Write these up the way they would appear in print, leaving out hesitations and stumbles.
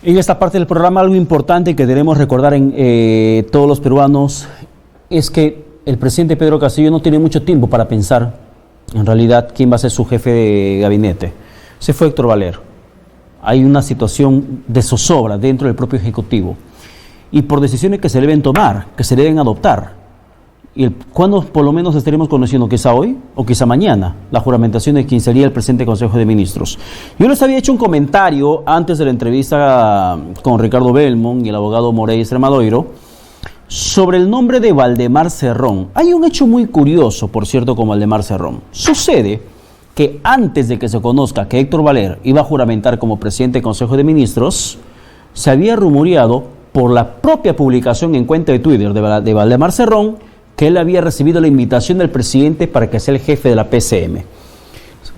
En esta parte del programa, algo importante que debemos recordar en todos los peruanos es que el presidente Pedro Castillo no tiene mucho tiempo para pensar en realidad quién va a ser su jefe de gabinete. Se fue Héctor Valer. Hay una situación de zozobra dentro del propio Ejecutivo y por decisiones que se deben tomar, que se deben adoptar. ¿Y cuándo por lo menos estaremos conociendo? ¿Quizá hoy o quizá mañana? La juramentación de quien sería el presidente del Consejo de Ministros. Yo les había hecho un comentario antes de la entrevista con Ricardo Belmont y el abogado Morey Extremadoiro sobre el nombre de Valdemar Cerrón. Hay un hecho muy curioso, por cierto, con Valdemar Cerrón. Sucede que antes de que se conozca que Héctor Valer iba a juramentar como presidente del Consejo de Ministros, se había rumoreado por la propia publicación en cuenta de Twitter de Valdemar Cerrón que él había recibido la invitación del presidente para que sea el jefe de la PCM.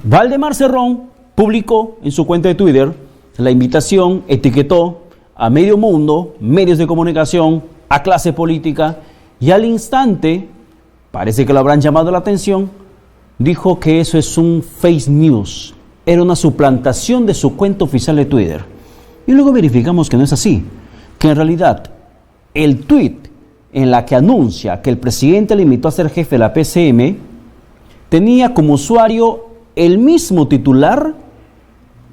Valdemar Cerrón publicó en su cuenta de Twitter la invitación, etiquetó a medio mundo, medios de comunicación, a clase política, y al instante, parece que lo habrán llamado la atención, dijo que eso es un fake news, era una suplantación de su cuenta oficial de Twitter. Y luego verificamos que no es así, que en realidad el tweet en la que anuncia que el presidente le invitó a ser jefe de la PCM, tenía como usuario el mismo titular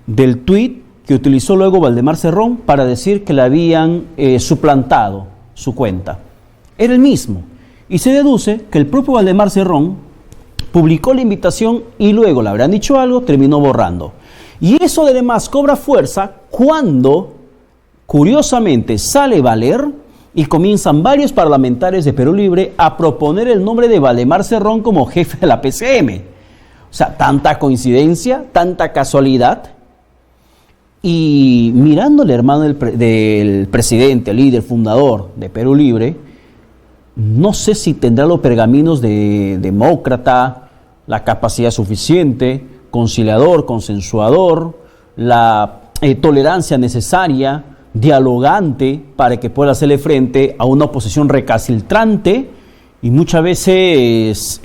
del tuit que utilizó luego Valdemar Cerrón para decir que le habían suplantado su cuenta. Era el mismo. Y se deduce que el propio Valdemar Cerrón publicó la invitación y luego le habrán dicho algo, terminó borrando. Y eso además cobra fuerza cuando, curiosamente, sale Valer y comienzan varios parlamentarios de Perú Libre a proponer el nombre de Valdemar Cerrón como jefe de la PCM. O sea, tanta coincidencia, tanta casualidad. Y mirando al hermano del presidente, el líder fundador de Perú Libre, no sé si tendrá los pergaminos de demócrata, la capacidad suficiente, conciliador, consensuador, la tolerancia necesaria, dialogante para que pueda hacerle frente a una oposición recalcitrante y muchas veces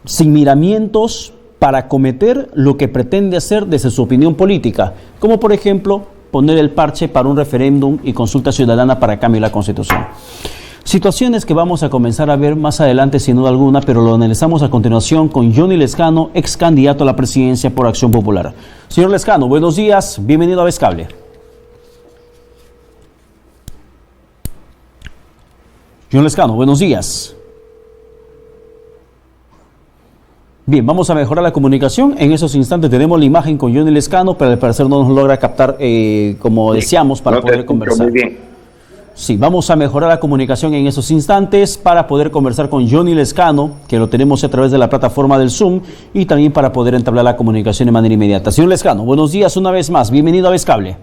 sin miramientos para cometer lo que pretende hacer desde su opinión política, como por ejemplo poner el parche para un referéndum y consulta ciudadana para cambio de la Constitución. Situaciones que vamos a comenzar a ver más adelante sin duda alguna, pero lo analizamos a continuación con Johnny Lezcano, ex candidato a la presidencia por Acción Popular. Señor Lezcano, buenos días, bienvenido a Vescable. Señor Lezcano, buenos días. Bien, vamos a mejorar la comunicación. En esos instantes tenemos la imagen con Johnny Lezcano, pero al parecer no nos logra captar como deseamos para poder conversar. Muy bien. Sí, vamos a mejorar la comunicación en esos instantes para poder conversar con Johnny Lezcano, que lo tenemos a través de la plataforma del Zoom, y también para poder entablar la comunicación de manera inmediata. Señor Lezcano, buenos días una vez más. Bienvenido a Vescable.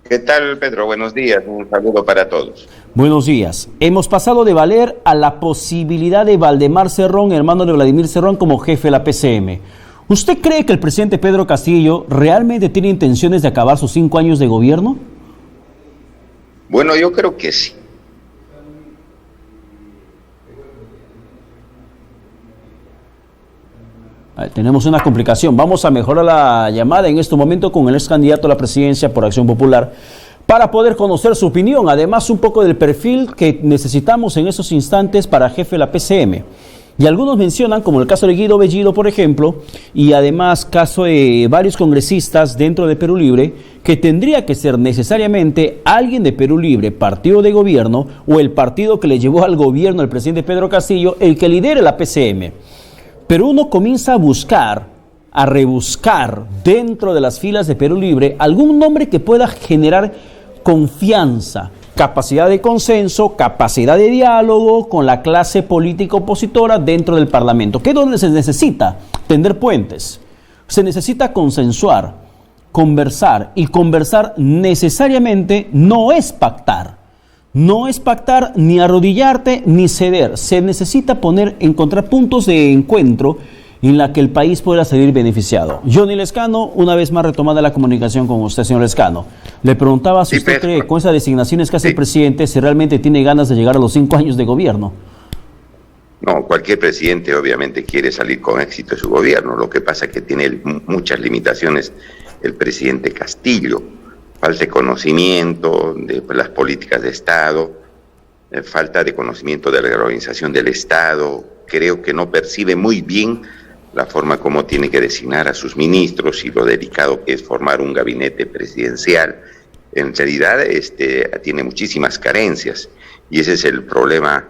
¿Qué tal, Pedro? Buenos días. Un saludo para todos. Buenos días. Hemos pasado de Valer a la posibilidad de Valdemar Cerrón, hermano de Vladimir Cerrón, como jefe de la PCM. ¿Usted cree que el presidente Pedro Castillo realmente tiene intenciones de acabar sus 5 años de gobierno? Bueno, yo creo que sí. Tenemos una complicación. Vamos a mejorar la llamada en este momento con el ex candidato a la presidencia por Acción Popular para poder conocer su opinión. Además, un poco del perfil que necesitamos en esos instantes para jefe de la PCM. Y algunos mencionan, como el caso de Guido Bellido, por ejemplo, y además caso de varios congresistas dentro de Perú Libre, que tendría que ser necesariamente alguien de Perú Libre, partido de gobierno, o el partido que le llevó al gobierno al presidente Pedro Castillo, el que lidere la PCM. Pero uno comienza a buscar, a rebuscar dentro de las filas de Perú Libre algún nombre que pueda generar confianza, capacidad de consenso, capacidad de diálogo con la clase política opositora dentro del Parlamento. ¿Qué es donde se necesita? Tender puentes. Se necesita consensuar, conversar, y conversar necesariamente no es pactar. No es pactar ni arrodillarte ni ceder. Se necesita encontrar puntos de encuentro en la que el país pueda salir beneficiado. Johnny Lezcano, una vez más retomada la comunicación con usted, señor Lezcano. Le preguntaba si usted cree, con esas designaciones que hace el presidente, si realmente tiene ganas de llegar a los 5 años de gobierno. No, cualquier presidente obviamente quiere salir con éxito de su gobierno. Lo que pasa es que tiene muchas limitaciones el presidente Castillo. falta de conocimiento de las políticas de Estado, falta de conocimiento de la organización del Estado. Creo que no percibe muy bien la forma como tiene que designar a sus ministros y lo delicado que es formar un gabinete presidencial. En realidad tiene muchísimas carencias y ese es el problema,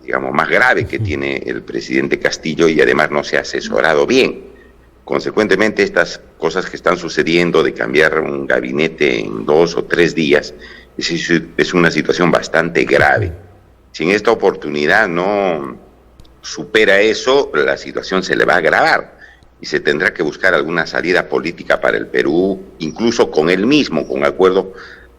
digamos, más grave que tiene el presidente Castillo, y además no se ha asesorado bien. Consecuentemente, estas cosas que están sucediendo de cambiar un gabinete en 2 o 3 días es una situación bastante grave. Si en esta oportunidad no supera eso, la situación se le va a agravar y se tendrá que buscar alguna salida política para el Perú, incluso con él mismo, con acuerdo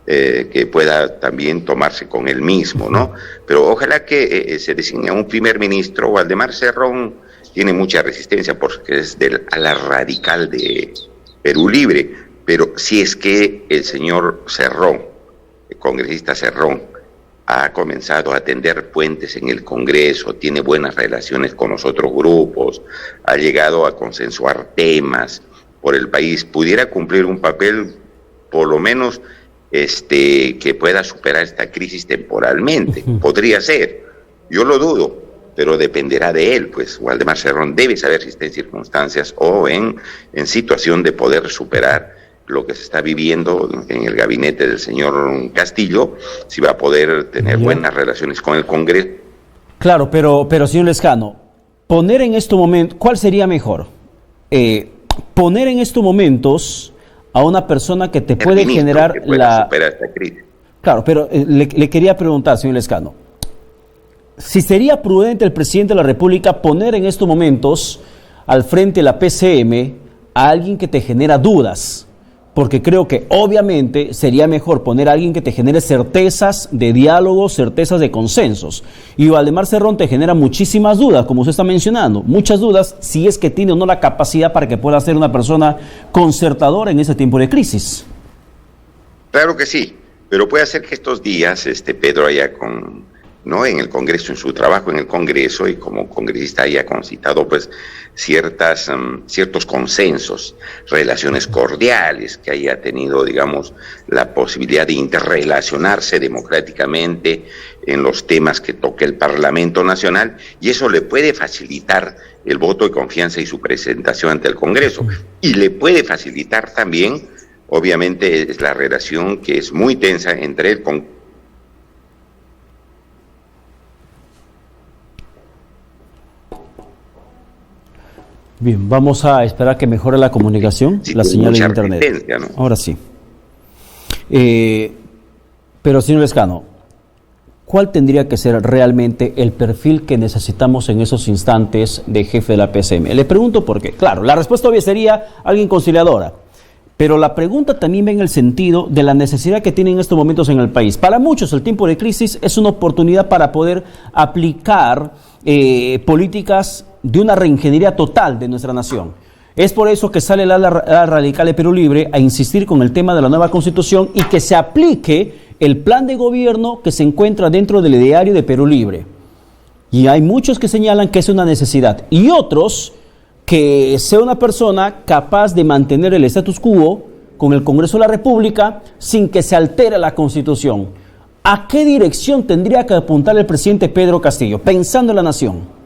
que pueda también tomarse con él mismo, ¿no? Pero ojalá que se designe un primer ministro. Waldemar Cerrón tiene mucha resistencia porque es del ala radical de Perú Libre, pero si es que el señor Cerrón, el congresista Cerrón, ha comenzado a tender puentes en el Congreso, tiene buenas relaciones con los otros grupos, ha llegado a consensuar temas por el país, pudiera cumplir un papel por lo menos que pueda superar esta crisis temporalmente. Podría ser, yo lo dudo, pero dependerá de él, pues Waldemar Cerrón debe saber si está en circunstancias o en situación de poder superar lo que se está viviendo en el gabinete del señor Castillo, si va a poder tener buenas relaciones con el Congreso. Claro, pero señor Lescano, poner en estos momentos, ¿cuál sería mejor? Poner en estos momentos a una persona que te puede generar que pueda superar esta crisis. Claro, pero le quería preguntar, señor Lescano, si sería prudente el presidente de la República poner en estos momentos al frente de la PCM a alguien que te genera dudas, porque creo que obviamente sería mejor poner a alguien que te genere certezas de diálogo, certezas de consensos. Y Waldemar Cerrón te genera muchísimas dudas, como usted está mencionando, muchas dudas si es que tiene o no la capacidad para que pueda ser una persona concertadora en ese tiempo de crisis. Claro que sí, pero puede ser que estos días Pedro haya en el Congreso, en su trabajo en el Congreso, y como congresista haya concitado pues ciertos consensos, relaciones cordiales, que haya tenido, digamos, la posibilidad de interrelacionarse democráticamente en los temas que toque el Parlamento Nacional, y eso le puede facilitar el voto de confianza y su presentación ante el Congreso, y le puede facilitar también, obviamente, es la relación que es muy tensa entre el Congreso. Bien, vamos a esperar que mejore la comunicación, Sí, la señal de internet. ¿No? Ahora sí. Pero, señor Lescano, ¿cuál tendría que ser realmente el perfil que necesitamos en esos instantes de jefe de la PCM? Le pregunto por qué. Claro, la respuesta obvia sería alguien conciliadora, pero la pregunta también va en el sentido de la necesidad que tienen en estos momentos en el país. Para muchos el tiempo de crisis es una oportunidad para poder aplicar políticas de una reingeniería total de nuestra nación. Es por eso que sale la ala radical de Perú Libre a insistir con el tema de la nueva Constitución y que se aplique el plan de gobierno que se encuentra dentro del ideario de Perú Libre. Y hay muchos que señalan que es una necesidad, y otros que sea una persona capaz de mantener el status quo con el Congreso de la República sin que se altere la Constitución. ¿A qué dirección tendría que apuntar el presidente Pedro Castillo, pensando en la nación?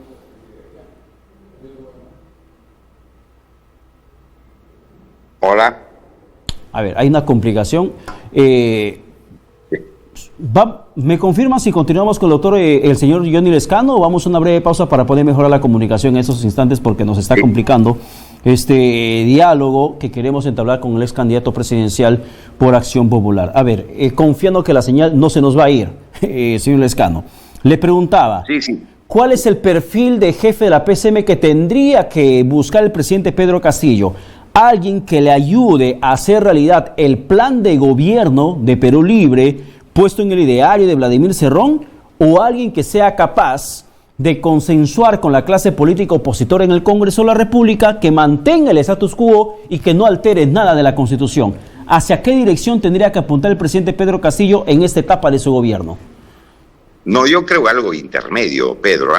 Hola. A ver, hay una complicación. ¿Me confirma si continuamos con el doctor, el señor Johnny Lescano, o vamos a una breve pausa para poder mejorar la comunicación en esos instantes, porque nos está complicando este diálogo que queremos entablar con el ex candidato presidencial por Acción Popular? A ver, confiando que la señal no se nos va a ir, señor Lescano, le preguntaba, ¿cuál es el perfil de jefe de la PCM que tendría que buscar el presidente Pedro Castillo? Alguien que le ayude a hacer realidad el plan de gobierno de Perú Libre puesto en el ideario de Vladimir Cerrón, o alguien que sea capaz de consensuar con la clase política opositora en el Congreso de la República, que mantenga el status quo y que no altere nada de la Constitución. ¿Hacia qué dirección tendría que apuntar el presidente Pedro Castillo en esta etapa de su gobierno? No, yo creo algo intermedio, Pedro.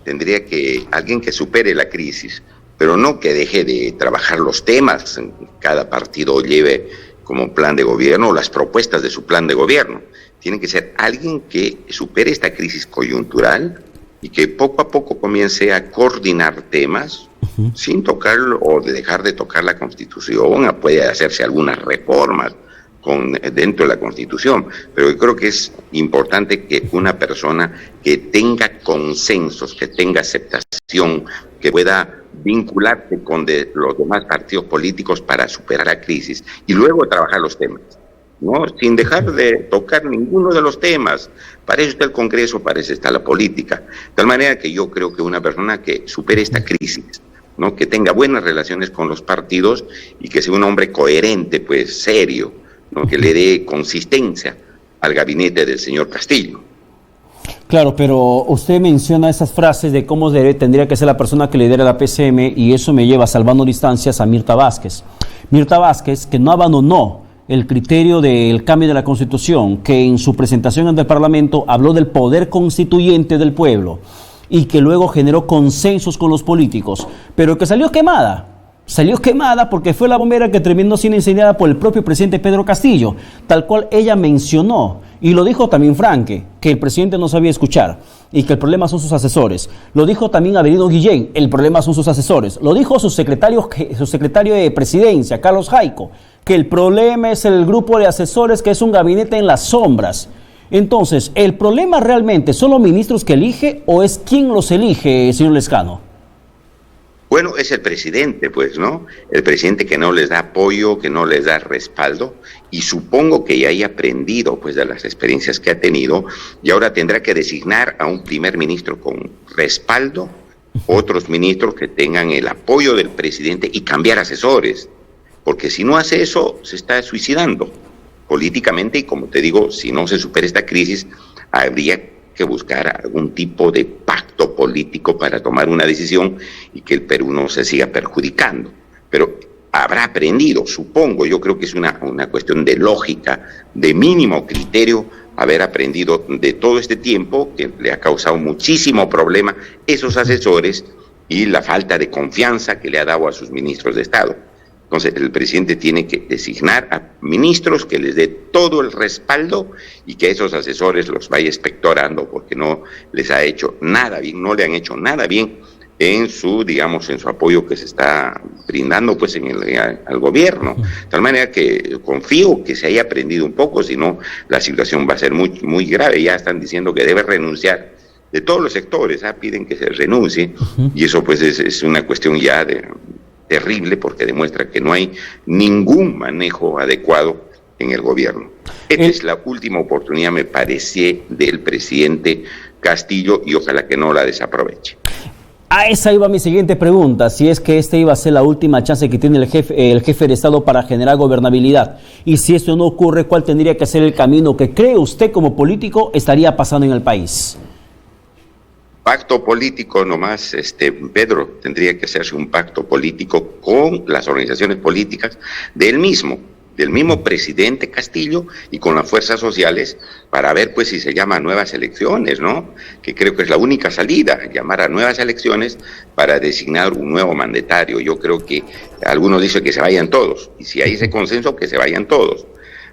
Tendría que alguien que supere la crisis, pero no que deje de trabajar los temas. Cada partido lleve como plan de gobierno o las propuestas de su plan de gobierno. Tiene que ser alguien que supere esta crisis coyuntural y que poco a poco comience a coordinar temas sin tocar o dejar de tocar la Constitución. Puede hacerse algunas reformas dentro de la Constitución, pero yo creo que es importante que una persona que tenga consensos, que tenga aceptación, que pueda vincularse con los demás partidos políticos para superar la crisis y luego trabajar los temas, ¿no? Sin dejar de tocar ninguno de los temas. Para eso está el Congreso, para eso está la política. De tal manera que yo creo que una persona que supere esta crisis, ¿no? Que tenga buenas relaciones con los partidos y que sea un hombre coherente, pues serio, ¿no? Que le dé consistencia al gabinete del señor Castillo. Claro, pero usted menciona esas frases de cómo tendría que ser la persona que lidera la PCM, y eso me lleva, salvando distancias, a Mirta Vázquez. Mirta Vázquez, que no abandonó el criterio del cambio de la Constitución, que en su presentación ante el Parlamento habló del poder constituyente del pueblo y que luego generó consensos con los políticos, pero que salió quemada. Salió quemada porque fue la bombera que terminó siendo incendiada por el propio presidente Pedro Castillo, tal cual ella mencionó, y lo dijo también Franque, que el presidente no sabía escuchar y que el problema son sus asesores. Lo dijo también Avelino Guillén, el problema son sus asesores. Lo dijo su secretario de presidencia, Carlos Jaico, que el problema es el grupo de asesores, que es un gabinete en las sombras. Entonces, ¿el problema realmente son los ministros que elige o es quién los elige, señor Lezcano? Bueno, es el presidente, pues, ¿no? El presidente que no les da apoyo, que no les da respaldo, y supongo que ya haya aprendido, pues, de las experiencias que ha tenido, y ahora tendrá que designar a un primer ministro con respaldo, otros ministros que tengan el apoyo del presidente y cambiar asesores, porque si no hace eso, se está suicidando políticamente, y como te digo, si no se supera esta crisis, habría que buscar algún tipo de pacto político para tomar una decisión y que el Perú no se siga perjudicando. Pero habrá aprendido, supongo, yo creo que es una cuestión de lógica, de mínimo criterio, haber aprendido de todo este tiempo que le ha causado muchísimo problema esos asesores y la falta de confianza que le ha dado a sus ministros de Estado. Entonces, el presidente tiene que designar a ministros que les dé todo el respaldo y que esos asesores los vaya expectorando, porque no les ha hecho nada bien, no le han hecho nada bien en su, digamos, en su apoyo que se está brindando, pues, al gobierno. De tal manera que confío que se haya aprendido un poco, si no, la situación va a ser muy, muy grave. Ya están diciendo que debe renunciar de todos los sectores, piden que se renuncie, y eso, pues, es una cuestión ya terrible, porque demuestra que no hay ningún manejo adecuado en el gobierno. Esta es la última oportunidad, me parece, del presidente Castillo, y ojalá que no la desaproveche. A esa iba mi siguiente pregunta, si es que esta iba a ser la última chance que tiene el jefe de Estado para generar gobernabilidad, y si esto no ocurre, ¿cuál tendría que ser el camino que cree usted como político estaría pasando en el país? Pacto político nomás, Pedro, tendría que hacerse un pacto político con las organizaciones políticas del mismo presidente Castillo y con las fuerzas sociales, para ver, pues, si se llama a nuevas elecciones, ¿no? Que creo que es la única salida, llamar a nuevas elecciones para designar un nuevo mandatario. Yo creo que algunos dicen que se vayan todos, y si hay ese consenso, que se vayan todos.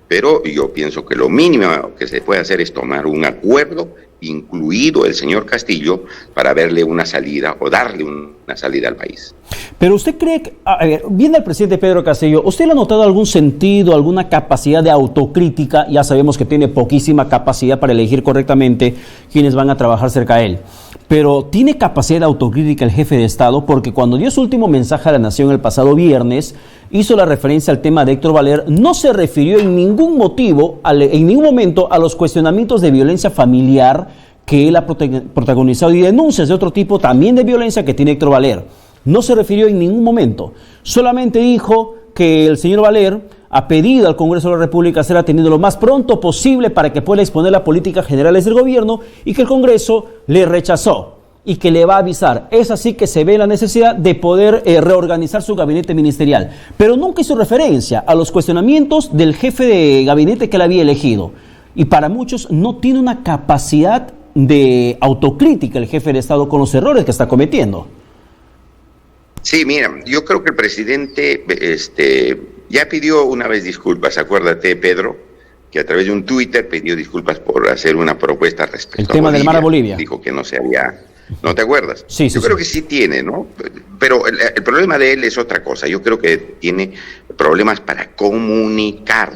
Pero yo pienso que lo mínimo que se puede hacer es tomar un acuerdo, incluido el señor Castillo, para verle una salida o darle una salida al país. Pero usted cree que, viendo al presidente Pedro Castillo, ¿usted le ha notado algún sentido, alguna capacidad de autocrítica? Ya sabemos que tiene poquísima capacidad para elegir correctamente quienes van a trabajar cerca de él. Pero ¿tiene capacidad de autocrítica el jefe de Estado? Porque cuando dio su último mensaje a la Nación el pasado viernes, hizo la referencia al tema de Héctor Valer, no se refirió en ningún momento a los cuestionamientos de violencia familiar que él ha protagonizado y denuncias de otro tipo también de violencia que tiene Héctor Valer. No se refirió en ningún momento, solamente dijo que el señor Valer ha pedido al Congreso de la República ser atendido lo más pronto posible para que pueda exponer las políticas generales del gobierno, y que el Congreso le rechazó y que le va a avisar. Es así que se ve la necesidad de poder reorganizar su gabinete ministerial. Pero nunca hizo referencia a los cuestionamientos del jefe de gabinete que él había elegido. Y para muchos no tiene una capacidad de autocrítica el jefe de Estado con los errores que está cometiendo. Sí, mira, yo creo que el presidente ya pidió una vez disculpas, acuérdate, Pedro, que a través de un Twitter pidió disculpas por hacer una propuesta respecto el tema a Bolivia. del mar a Bolivia. Dijo que no se había... ¿No te acuerdas? Sí, sí. Yo creo que sí tiene, ¿no? Pero el problema de él es otra cosa. Yo creo que tiene problemas para comunicar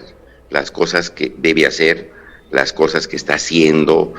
las cosas que debe hacer, las cosas que está haciendo.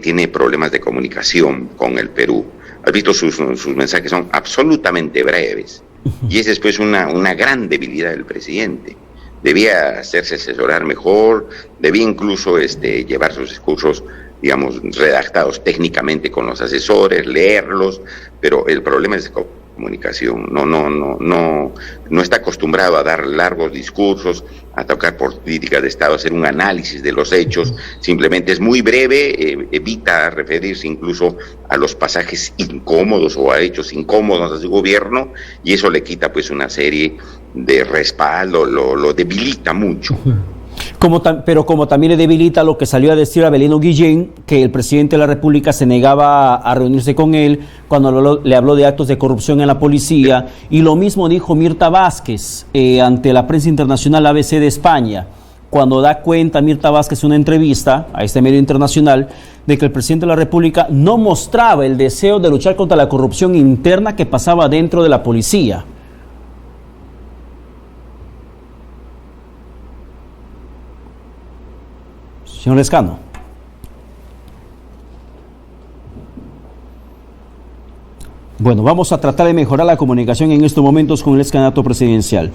Tiene problemas de comunicación con el Perú. Has visto sus mensajes, son absolutamente breves. Y esa es pues una gran debilidad del presidente. Debía hacerse asesorar mejor, debía incluso llevar sus discursos, digamos, redactados técnicamente con los asesores, leerlos, pero el problema es de comunicación. No está acostumbrado a dar largos discursos, a tocar políticas de Estado, a hacer un análisis de los hechos. Simplemente es muy breve, evita referirse incluso a los pasajes incómodos o a hechos incómodos a su gobierno, y eso le quita pues una serie de respaldo, lo debilita mucho. Pero como también le debilita lo que salió a decir Avelino Guillén, que el presidente de la República se negaba a reunirse con él cuando le habló de actos de corrupción en la policía, y lo mismo dijo Mirta Vázquez ante la prensa internacional ABC de España, cuando da cuenta Mirta Vázquez en una entrevista a este medio internacional de que el presidente de la República no mostraba el deseo de luchar contra la corrupción interna que pasaba dentro de la policía. Señor Lescano. Bueno, vamos a tratar de mejorar la comunicación en estos momentos con el ex candidato presidencial.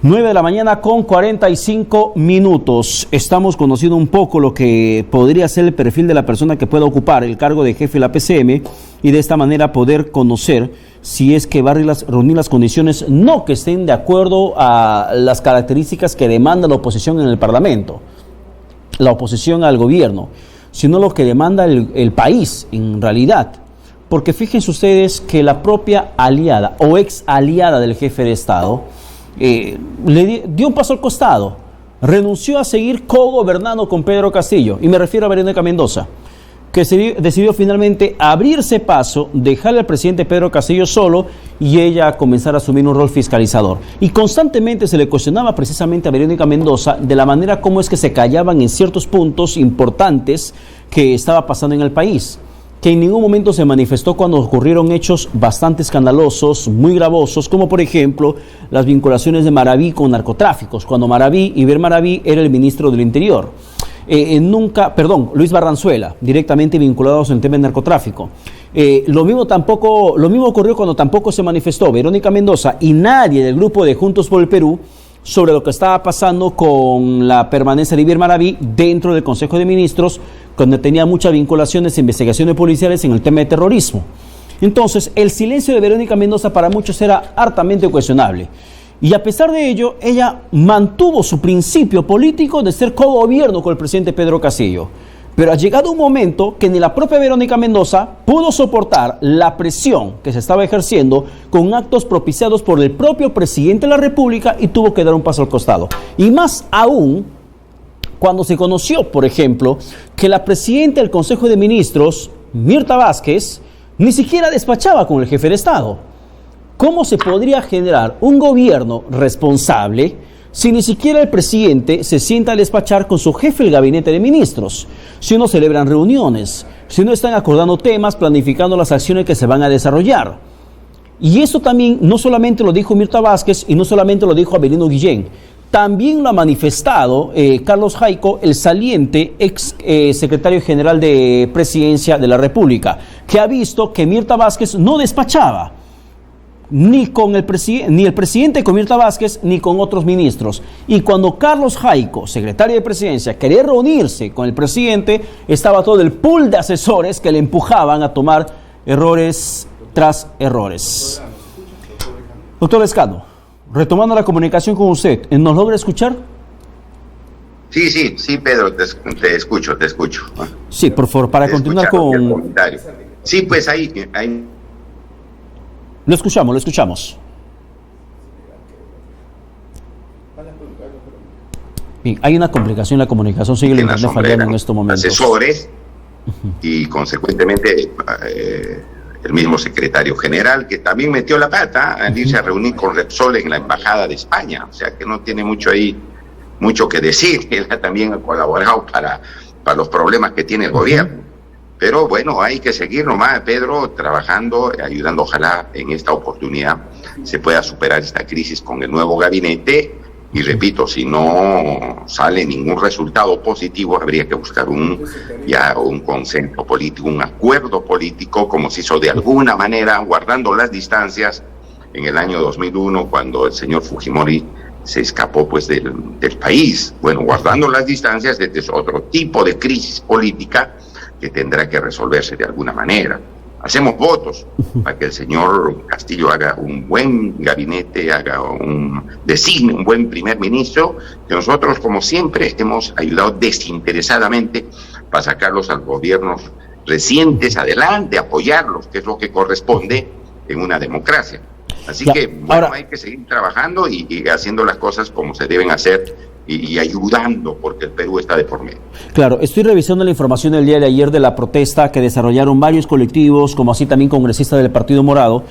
9 de la mañana con 45 minutos. Estamos conociendo un poco lo que podría ser el perfil de la persona que pueda ocupar el cargo de jefe de la PCM, y de esta manera poder conocer si es que va a reunir las condiciones no que estén de acuerdo a las características que demanda la oposición en el Parlamento, la oposición al gobierno, sino lo que demanda el país en realidad. Porque fíjense ustedes que la propia aliada o ex aliada del jefe de Estado le dio un paso al costado, renunció a seguir cogobernando con Pedro Castillo, y me refiero a Verónica Mendoza, que decidió finalmente abrirse paso, dejar al presidente Pedro Castillo solo y ella comenzar a asumir un rol fiscalizador. Y constantemente se le cuestionaba precisamente a Verónica Mendoza de la manera como es que se callaban en ciertos puntos importantes que estaba pasando en el país, que en ningún momento se manifestó cuando ocurrieron hechos bastante escandalosos, muy gravosos, como por ejemplo las vinculaciones de Maraví con narcotráficos, cuando Iber Maraví era el ministro del Interior. Luis Barranzuela, directamente vinculados en tema de narcotráfico. Lo mismo ocurrió cuando tampoco se manifestó Verónica Mendoza y nadie del grupo de Juntos por el Perú sobre lo que estaba pasando con la permanencia de Iber Maraví dentro del Consejo de Ministros, donde tenía muchas vinculaciones e investigaciones policiales en el tema de terrorismo. Entonces, el silencio de Verónica Mendoza para muchos era hartamente cuestionable. Y a pesar de ello, ella mantuvo su principio político de ser cogobierno con el presidente Pedro Castillo. Pero ha llegado un momento que ni la propia Verónica Mendoza pudo soportar la presión que se estaba ejerciendo con actos propiciados por el propio presidente de la República y tuvo que dar un paso al costado. Y más aún cuando se conoció, por ejemplo, que la presidenta del Consejo de Ministros, Mirta Vázquez, ni siquiera despachaba con el jefe de Estado. ¿Cómo se podría generar un gobierno responsable si ni siquiera el presidente se sienta a despachar con su jefe del gabinete de ministros? Si no celebran reuniones, si no están acordando temas, planificando las acciones que se van a desarrollar. Y eso también no solamente lo dijo Mirta Vázquez y no solamente lo dijo Avelino Guillén, también lo ha manifestado Carlos Jaico, el saliente ex secretario general de Presidencia de la República, que ha visto que Mirta Vázquez no despachaba ni el presidente con Mirta Vázquez ni con otros ministros. Y cuando Carlos Jaico, secretario de Presidencia, quería reunirse con el presidente, estaba todo el pool de asesores que le empujaban a tomar errores tras errores. Doctor Lescano, retomando la comunicación con usted, ¿nos logra escuchar? Sí, Pedro, te escucho. Sí, por favor, para continuar con... Sí, pues ahí... Lo escuchamos. Bien, hay una complicación en la comunicación, sigue el internet fallando en estos momentos. Asesores y consecuentemente el mismo secretario general, que también metió la pata al irse a reunir con Repsol en la Embajada de España, o sea que no tiene mucho que decir. Él también ha colaborado para los problemas que tiene el gobierno. Pero bueno, hay que seguir nomás, Pedro, trabajando, ayudando. Ojalá en esta oportunidad se pueda superar esta crisis con el nuevo gabinete. Y repito, si no sale ningún resultado positivo, habría que buscar un consenso político, un acuerdo político, como se hizo de alguna manera, guardando las distancias en el año 2001, cuando el señor Fujimori se escapó pues del país. Bueno, guardando las distancias, este es otro tipo de crisis política que tendrá que resolverse de alguna manera. Hacemos votos para que el señor Castillo haga un buen gabinete, designe un buen primer ministro, que nosotros, como siempre, hemos ayudado desinteresadamente para sacarlos a los gobiernos recientes adelante, apoyarlos, que es lo que corresponde en una democracia. Así que, bueno, ahora hay que seguir trabajando y haciendo las cosas como se deben hacer y ayudando, porque el Perú está de por medio. Claro, estoy revisando la información del día de ayer de la protesta que desarrollaron varios colectivos, como así también congresistas del Partido Morado,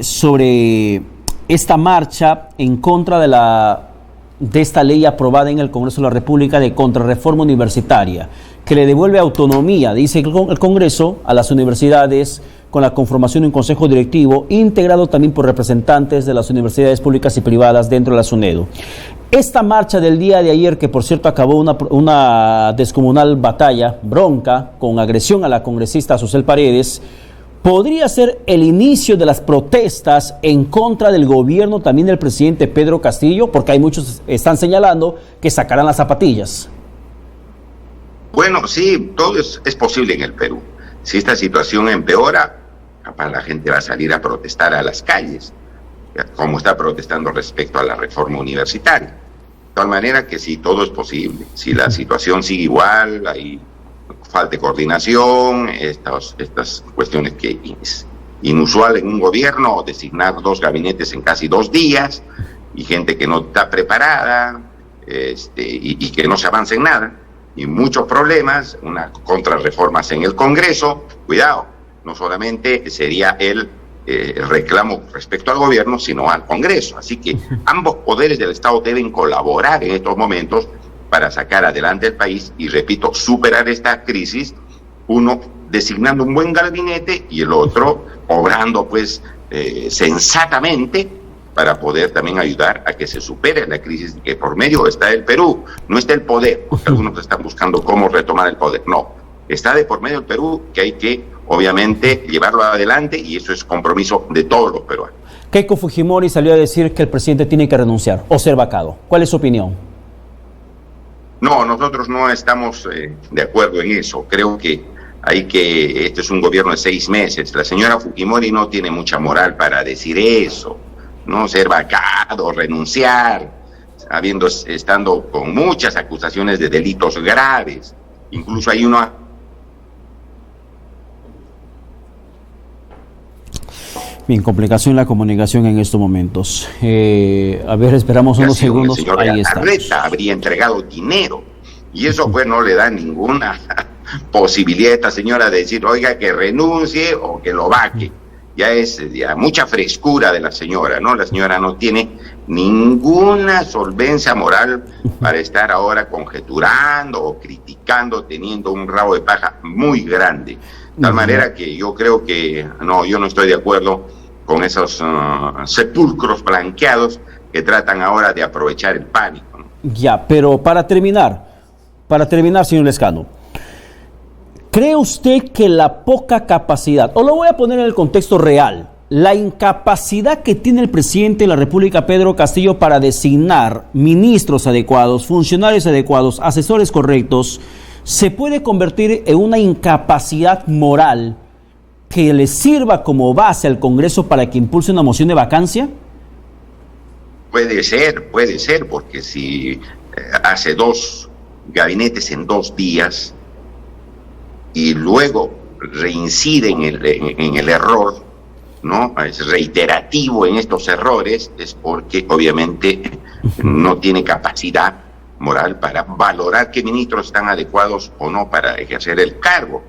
sobre esta marcha en contra de esta ley aprobada en el Congreso de la República de contrarreforma universitaria, que le devuelve autonomía, dice el Congreso, a las universidades, con la conformación de un consejo directivo integrado también por representantes de las universidades públicas y privadas dentro de la SUNEDU. Esta marcha del día de ayer, que por cierto acabó una descomunal batalla, bronca, con agresión a la congresista Susel Paredes, podría ser el inicio de las protestas en contra del gobierno también del presidente Pedro Castillo, porque hay muchos están señalando que sacarán las zapatillas. Bueno, sí, todo es posible en el Perú. Si esta situación empeora, capaz la gente va a salir a protestar a las calles, como está protestando respecto a la reforma universitaria. De tal manera que sí, todo es posible. Si la situación sigue igual, hay falta de coordinación, estas cuestiones que es inusual en un gobierno, designar 2 gabinetes en casi 2 días, y gente que no está preparada, y que no se avanza en nada, y muchos problemas, unas contrarreformas en el Congreso. Cuidado, no solamente sería el reclamo respecto al gobierno, sino al Congreso. Así que ambos poderes del Estado deben colaborar en estos momentos para sacar adelante el país y, repito, superar esta crisis, uno designando un buen gabinete y el otro obrando pues sensatamente, para poder también ayudar a que se supere la crisis, que por medio está el Perú, no está el poder, porque algunos están buscando cómo retomar el poder. No, está de por medio el Perú, que hay que obviamente llevarlo adelante, y eso es compromiso de todos los peruanos. Keiko Fujimori salió a decir que el presidente tiene que renunciar o ser vacado. ¿Cuál es su opinión? No, nosotros no estamos de acuerdo en eso. Creo que este es un gobierno de 6 meses. La señora Fujimori no tiene mucha moral para decir eso, no ser vacado, renunciar, estando con muchas acusaciones de delitos graves. Incluso hay una... Bien, complicación la comunicación en estos momentos. A ver, esperamos unos segundos. El señor Arreta habría entregado dinero, y eso pues no le da ninguna posibilidad a esta señora de decir, oiga, que renuncie o que lo vaque. Ya es mucha frescura de la señora, ¿no? La señora no tiene ninguna solvencia moral para estar ahora conjeturando o criticando, teniendo un rabo de paja muy grande. De tal manera que yo creo que yo no estoy de acuerdo con esos sepulcros blanqueados que tratan ahora de aprovechar el pánico, ¿no? Ya, pero para terminar, señor Lescano, ¿cree usted que la poca capacidad, o lo voy a poner en el contexto real, la incapacidad que tiene el presidente de la República, Pedro Castillo, para designar ministros adecuados, funcionarios adecuados, asesores correctos, se puede convertir en una incapacidad moral que le sirva como base al Congreso para que impulse una moción de vacancia? Puede ser, porque si hace 2 gabinetes en 2 días y luego reincide en el error, ¿no? Es reiterativo en estos errores, es porque obviamente no tiene capacidad moral para valorar qué ministros están adecuados o no para ejercer el cargo.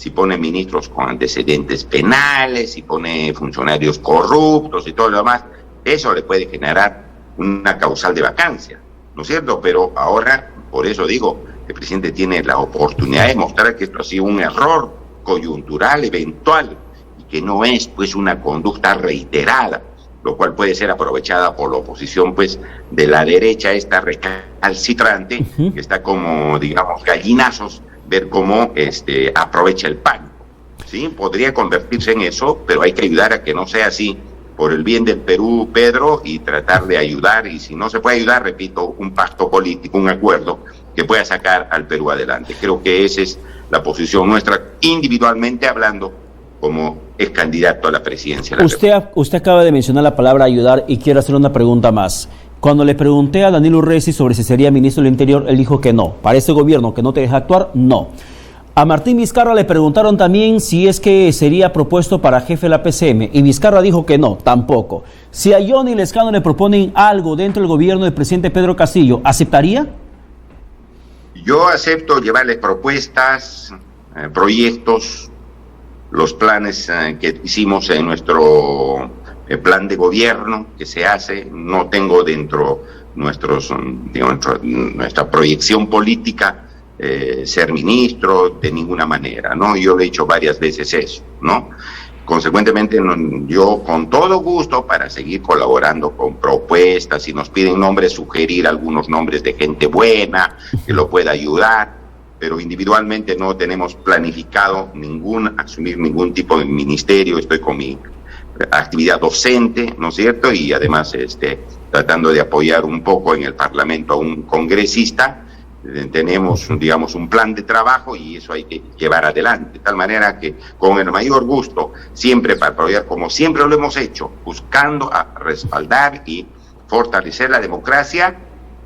si pone ministros con antecedentes penales, si pone funcionarios corruptos y todo lo demás, eso le puede generar una causal de vacancia, ¿no es cierto? Pero ahora, por eso digo, el presidente tiene la oportunidad de mostrar que esto ha sido un error coyuntural, eventual, y que no es pues una conducta reiterada, lo cual puede ser aprovechada por la oposición pues de la derecha, esta recalcitrante, que está como, digamos, gallinazos, ver cómo aprovecha el pánico, ¿sí? Podría convertirse en eso, pero hay que ayudar a que no sea así, por el bien del Perú, Pedro, y tratar de ayudar, y si no se puede ayudar, repito, un pacto político, un acuerdo que pueda sacar al Perú adelante. Creo que esa es la posición nuestra, individualmente hablando, como es candidato a la presidencia de la República. Usted acaba de mencionar la palabra ayudar y quiero hacer una pregunta más. Cuando le pregunté a Daniel Urresti sobre si sería ministro del Interior, él dijo que no. Para ese gobierno que no te deja actuar, no. A Martín Vizcarra le preguntaron también si es que sería propuesto para jefe de la PCM y Vizcarra dijo que no, tampoco. Si a Johnny Lescano le proponen algo dentro del gobierno del presidente Pedro Castillo, ¿aceptaría? Yo acepto llevarles propuestas, proyectos, los planes que hicimos en nuestro plan de gobierno que se hace. No tengo dentro nuestra proyección política ser ministro de ninguna manera, ¿no? Yo le he dicho varias veces eso, ¿no? Consecuentemente, yo con todo gusto para seguir colaborando con propuestas, si nos piden nombres, sugerir algunos nombres de gente buena que lo pueda ayudar, pero individualmente no tenemos planificado asumir ningún tipo de ministerio. Estoy con mi actividad docente, ¿no es cierto? Y además tratando de apoyar un poco en el Parlamento a un congresista. Tenemos, digamos, un plan de trabajo y eso hay que llevar adelante, de tal manera que con el mayor gusto, siempre para apoyar, como siempre lo hemos hecho, buscando a respaldar y fortalecer la democracia,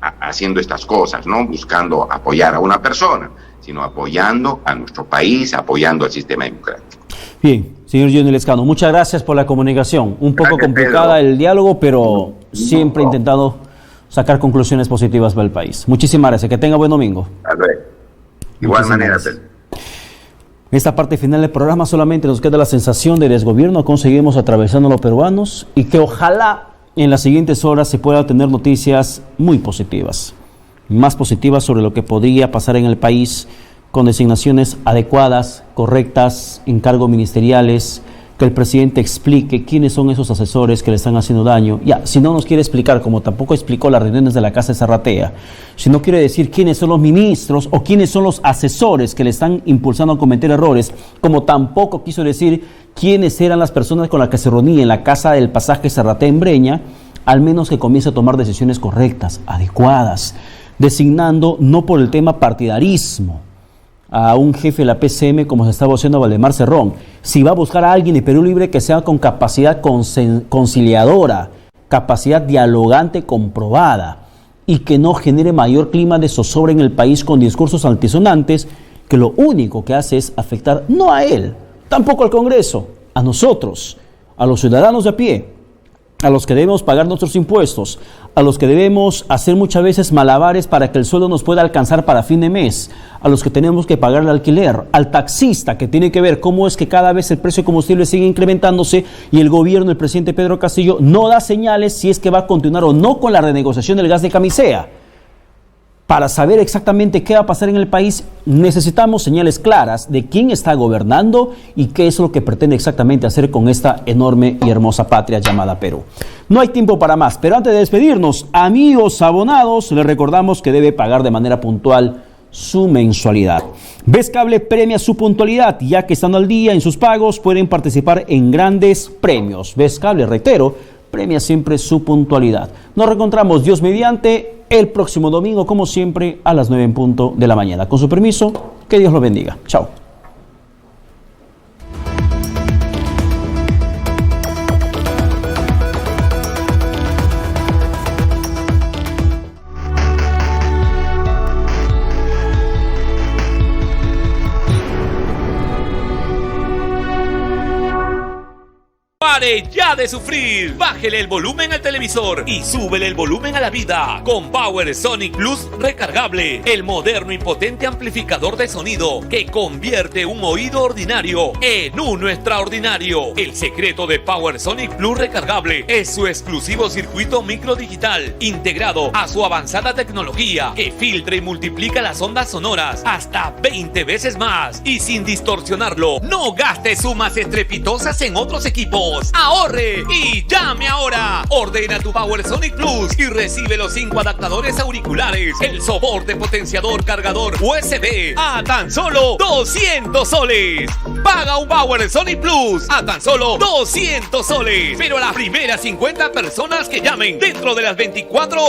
haciendo estas cosas, no buscando apoyar a una persona, sino apoyando a nuestro país, apoyando al sistema democrático. Bien, señor Johnny Lescano, muchas gracias por la comunicación. Un poco Gracias, complicada Pedro. el diálogo, pero siempre intentando sacar conclusiones positivas para el país. Muchísimas gracias, que tenga buen domingo. Igual manera, Pedro. En esta parte final del programa solamente nos queda la sensación de desgobierno que seguimos atravesando los peruanos y que ojalá en las siguientes horas se pueda tener noticias muy positivas, más positivas sobre lo que podría pasar en el país con designaciones adecuadas, correctas, encargos ministeriales, que el presidente explique quiénes son esos asesores que le están haciendo daño. Ya, si no nos quiere explicar, como tampoco explicó las reuniones de la Casa de Zarratea, si no quiere decir quiénes son los ministros o quiénes son los asesores que le están impulsando a cometer errores, como tampoco quiso decir quiénes eran las personas con las que se reunía en la Casa del Pasaje Zarratea en Breña, al menos que comience a tomar decisiones correctas, adecuadas, designando no por el tema partidarismo a un jefe de la PCM como se estaba haciendo a Valdemar Cerrón. Si va a buscar a alguien de Perú Libre que sea con capacidad conciliadora, capacidad dialogante comprobada y que no genere mayor clima de zozobra en el país con discursos altisonantes que lo único que hace es afectar no a él, tampoco al Congreso, a nosotros, a los ciudadanos de a pie, a los que debemos pagar nuestros impuestos, a los que debemos hacer muchas veces malabares para que el sueldo nos pueda alcanzar para fin de mes, a los que tenemos que pagar el alquiler, al taxista que tiene que ver cómo es que cada vez el precio de combustible sigue incrementándose y el gobierno del presidente Pedro Castillo no da señales si es que va a continuar o no con la renegociación del gas de Camisea. Para saber exactamente qué va a pasar en el país, necesitamos señales claras de quién está gobernando y qué es lo que pretende exactamente hacer con esta enorme y hermosa patria llamada Perú. No hay tiempo para más, pero antes de despedirnos, amigos abonados, les recordamos que debe pagar de manera puntual su mensualidad. Vez Cable premia su puntualidad, ya que estando al día en sus pagos pueden participar en grandes premios. Vez Cable, reitero, premia siempre su puntualidad. Nos reencontramos, Dios mediante, el próximo domingo, como siempre, a las 9 en punto de la mañana. Con su permiso, que Dios lo bendiga. Chao. Pare ya de sufrir. Bájele el volumen al televisor y súbele el volumen a la vida con Power Sonic Plus recargable, el moderno y potente amplificador de sonido que convierte un oído ordinario en uno extraordinario. El secreto de Power Sonic Plus recargable es su exclusivo circuito microdigital integrado a su avanzada tecnología que filtra y multiplica las ondas sonoras hasta 20 veces más y sin distorsionarlo. No gaste sumas estrepitosas en otros equipos. Ahorre y llame ahora. Ordena tu Power Sonic Plus y recibe los 5 adaptadores auriculares, el soporte potenciador cargador USB a tan solo 200 soles. Paga un Power Sonic Plus a tan solo 200 soles. Pero a las primeras 50 personas que llamen dentro de las 24 horas